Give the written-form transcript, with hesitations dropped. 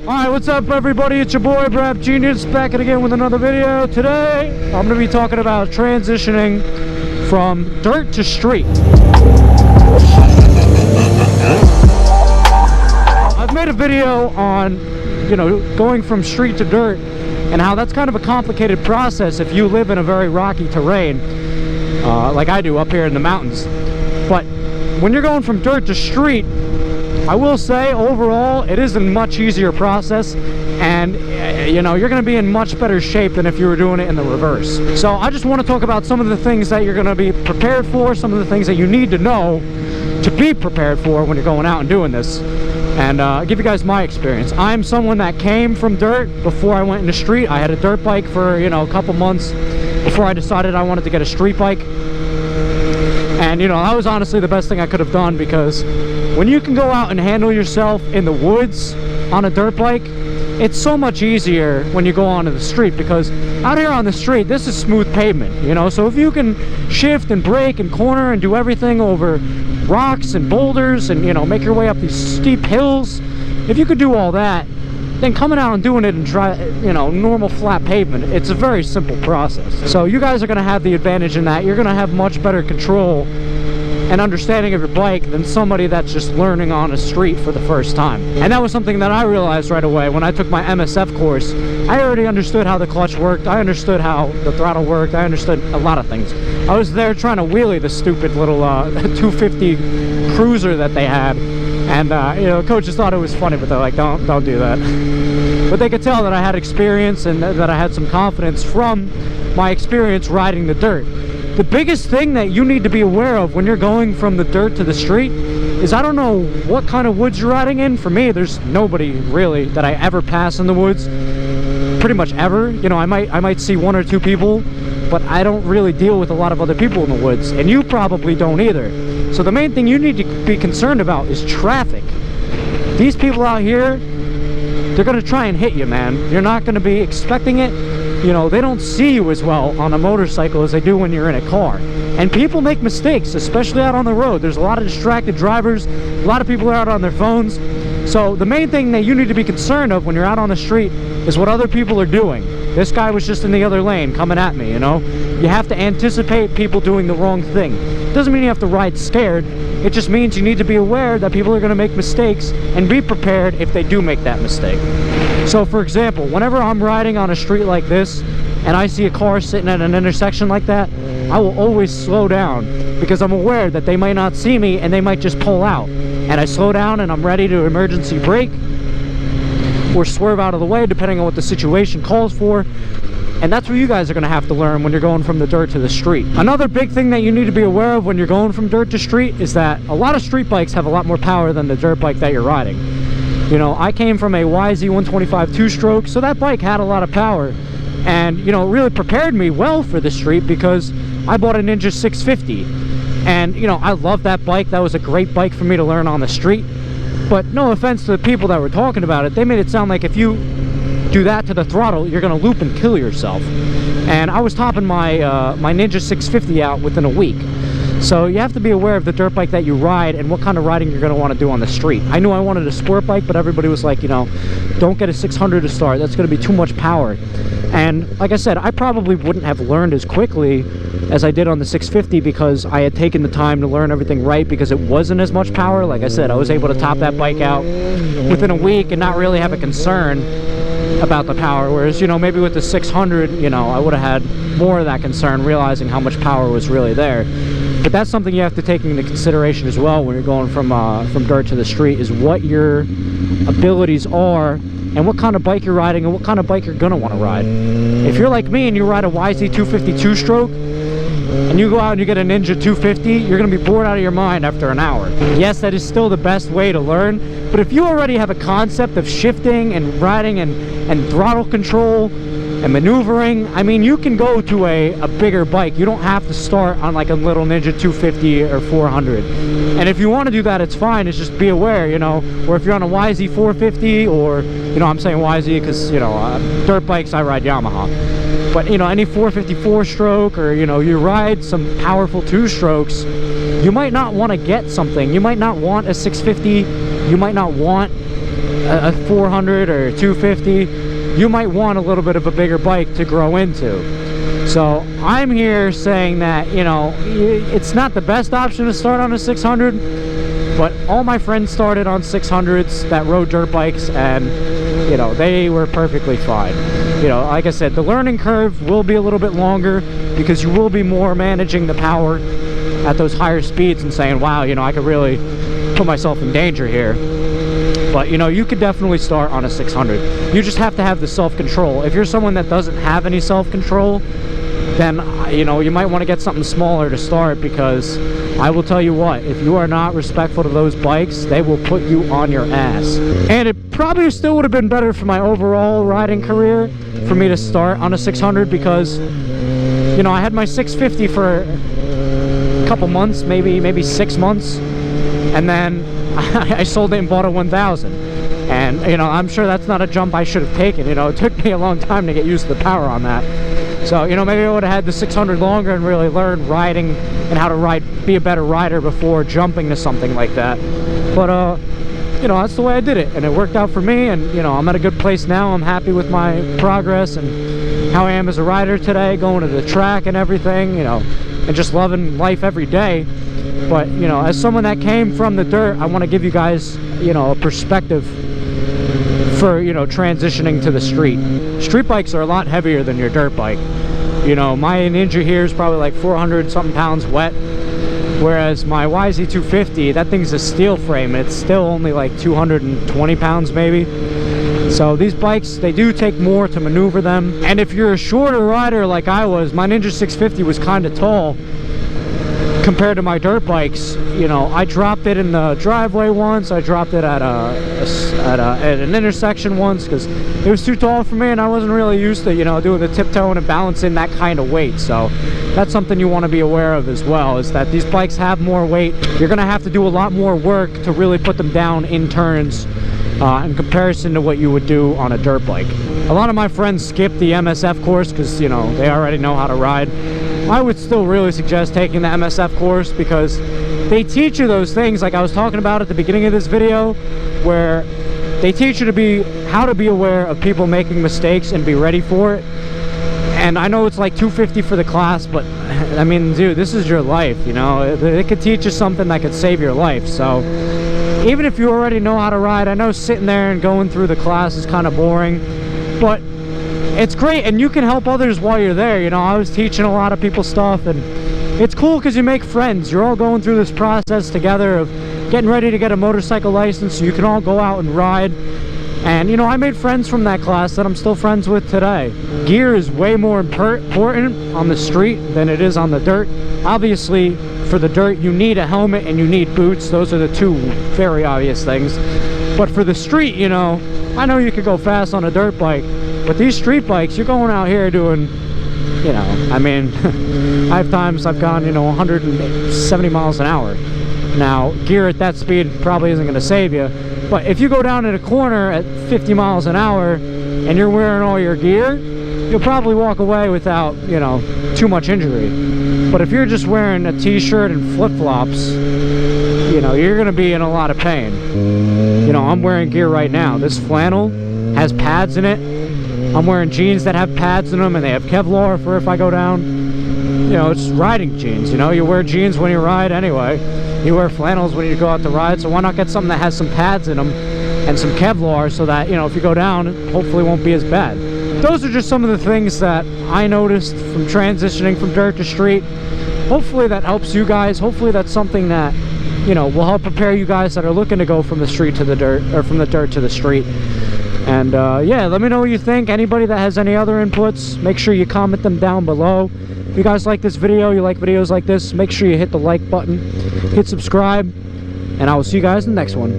Alright, what's up everybody? It's your boy Brap Genius back again with another video. Today I'm going to be talking about transitioning from dirt to street. I've made a video on, going from street to dirt and how that's kind of a complicated process if you live in a very rocky terrain, like I do up here in the mountains. But when you're going from dirt to street, I will say overall it is a much easier process, and you're going to be in much better shape than if you were doing it in the reverse. So I just want to talk about some of the things that you're going to be prepared for, some of the things that you need to know to be prepared for when you're going out and doing this, and give you guys my experience. I'm someone that came from dirt before I went into street. I had a dirt bike for a couple months before I decided I wanted to get a street bike. And that was honestly the best thing I could have done, because when you can go out and handle yourself in the woods on a dirt bike, it's so much easier when you go onto the street, because out here on the street, this is smooth pavement, so if you can shift and brake and corner and do everything over rocks and boulders and make your way up these steep hills, if you could do all that, then coming out and doing it and try normal flat pavement, it's a very simple process. So you guys are going to have the advantage in that you're going to have much better control and understanding of your bike than somebody that's just learning on a street for the first time. And that was something that I realized right away when I took my MSF course. I already understood how the clutch worked, I understood how the throttle worked, I understood a lot of things. I was there trying to wheelie the stupid little 250 cruiser that they had, and coaches thought it was funny, but they're like, don't do that. But they could tell that I had experience and that I had some confidence from my experience riding the dirt. The biggest thing that you need to be aware of when you're going from the dirt to the street is, I don't know what kind of woods you're riding in. For me, there's nobody really that I ever pass in the woods, pretty much ever. I might see one or two people, but I don't really deal with a lot of other people in the woods, and you probably don't either. So the main thing you need to be concerned about is traffic. These people out here, they're going to try and hit you, man. You're not going to be expecting it. They don't see you as well on a motorcycle as they do when you're in a car. And people make mistakes, especially out on the road. There's a lot of distracted drivers. A lot of people are out on their phones. So the main thing that you need to be concerned of when you're out on the street is what other people are doing. This guy was just in the other lane coming at me, You have to anticipate people doing the wrong thing. It doesn't mean you have to ride scared. It just means you need to be aware that people are going to make mistakes and be prepared if they do make that mistake. So for example, whenever I'm riding on a street like this and I see a car sitting at an intersection like that, I will always slow down, because I'm aware that they might not see me and they might just pull out. And I slow down and I'm ready to emergency brake or swerve out of the way depending on what the situation calls for. And that's what you guys are going to have to learn when you're going from the dirt to the street. Another big thing that you need to be aware of when you're going from dirt to street is that a lot of street bikes have a lot more power than the dirt bike that you're riding. I came from a YZ250 two-stroke, so that bike had a lot of power. And, it really prepared me well for the street, because I bought a Ninja 650. And, I love that bike. That was a great bike for me to learn on the street. But no offense to the people that were talking about it, they made it sound like if you do that to the throttle, you're going to loop and kill yourself. And I was topping my my Ninja 650 out within a week. So you have to be aware of the dirt bike that you ride and what kind of riding you're going to want to do on the street. I knew I wanted a sport bike, but everybody was like, don't get a 600 to start. That's going to be too much power. And like I said, I probably wouldn't have learned as quickly as I did on the 650, because I had taken the time to learn everything right, because it wasn't as much power. Like I said, I was able to top that bike out within a week and not really have a concern about the power, whereas maybe with the 600 I would have had more of that concern, realizing how much power was really there. But that's something you have to take into consideration as well when you're going from dirt to the street, is what your abilities are and what kind of bike you're riding and what kind of bike you're gonna want to ride. If you're like me and you ride a YZ250 two-stroke and you go out and you get a Ninja 250, you're going to be bored out of your mind after an hour. Yes, that is still the best way to learn, but if you already have a concept of shifting and riding and throttle control and maneuvering, I mean, you can go to a bigger bike. You don't have to start on like a little Ninja 250 or 400. And if you want to do that, it's fine. It's just be aware, or if you're on a YZ450, or, I'm saying YZ because, dirt bikes, I ride Yamaha. But, any 454 stroke, or, you ride some powerful two strokes, you might not want to get something. You might not want a 650. You might not want a 400 or 250, you might want a little bit of a bigger bike to grow into. So I'm here saying that, you know, it's not the best option to start on a 600, but all my friends started on 600s that rode dirt bikes, and, you know, they were perfectly fine. You know, like I said, the learning curve will be a little bit longer because you will be more managing the power at those higher speeds and saying, wow, you know, I could really put myself in danger here. But, you know, you could definitely start on a 600. You just have to have the self-control. If you're someone that doesn't have any self-control, then, you know, you might want to get something smaller to start, because I will tell you what, if you are not respectful to those bikes, they will put you on your ass. And it probably still would have been better for my overall riding career for me to start on a 600, because, you know, I had my 650 for a couple months, maybe 6 months, and then I sold it and bought a 1000. And, you know, I'm sure that's not a jump I should have taken. You know, it took me a long time to get used to the power on that. So, you know, maybe I would have had the 600 longer and really learned riding and how to ride, be a better rider before jumping to something like that. But, you know, that's the way I did it, and it worked out for me, and, you know, I'm at a good place now. I'm happy with my progress and how I am as a rider today, going to the track and everything, you know, and just loving life every day. But, you know, as someone that came from the dirt, I want to give you guys, you know, a perspective for, you know, transitioning to the street. Street bikes are a lot heavier than your dirt bike. You know, my Ninja here is probably like 400 something pounds wet, whereas my YZ250, that thing's a steel frame, and it's still only like 220 pounds maybe. So these bikes, they do take more to maneuver them. And if you're a shorter rider like I was, my Ninja 650 was kind of tall compared to my dirt bikes. You know, I dropped it in the driveway once, I dropped it at an intersection once because it was too tall for me, and I wasn't really used to, you know, doing the tiptoeing and balancing that kind of weight. So that's something you want to be aware of as well, is that these bikes have more weight. You're going to have to do a lot more work to really put them down in turns in comparison to what you would do on a dirt bike. A lot of my friends skip the MSF course because, you know, they already know how to ride. I would still really suggest taking the MSF course, because they teach you those things like I was talking about at the beginning of this video, where they teach you how to be aware of people making mistakes and be ready for it. And I know it's like $250 for the class, but I mean, dude, this is your life, you know. It could teach you something that could save your life. So even if you already know how to ride, I know sitting there and going through the class is kind of boring, but it's great, and you can help others while you're there. You know, I was teaching a lot of people stuff, and it's cool because you make friends. You're all going through this process together of getting ready to get a motorcycle license so you can all go out and ride. And, you know, I made friends from that class that I'm still friends with today. Gear is way more important on the street than it is on the dirt. Obviously, for the dirt, you need a helmet and you need boots. Those are the two very obvious things. But for the street, you know, I know you could go fast on a dirt bike, but these street bikes, you're going out here doing, you know, I mean, I have times I've gone, you know, 170 miles an hour. Now, gear at that speed probably isn't going to save you, but if you go down in a corner at 50 miles an hour and you're wearing all your gear, you'll probably walk away without, you know, too much injury. But if you're just wearing a t-shirt and flip-flops, you know, you're going to be in a lot of pain. You know, I'm wearing gear right now. This flannel has pads in it. I'm wearing jeans that have pads in them, and they have Kevlar for if I go down. You know, it's riding jeans, you know. You wear jeans when you ride anyway. You wear flannels when you go out to ride, so why not get something that has some pads in them and some Kevlar so that, you know, if you go down, it hopefully won't be as bad. Those are just some of the things that I noticed from transitioning from dirt to street. Hopefully that helps you guys. Hopefully that's something that, you know, will help prepare you guys that are looking to go from the street to the dirt, or from the dirt to the street. And yeah, let me know what you think. Anybody that has any other inputs, make sure you comment them down below. If you guys like this video, you like videos like this, make sure you hit the like button, hit subscribe, and I will see you guys in the next one.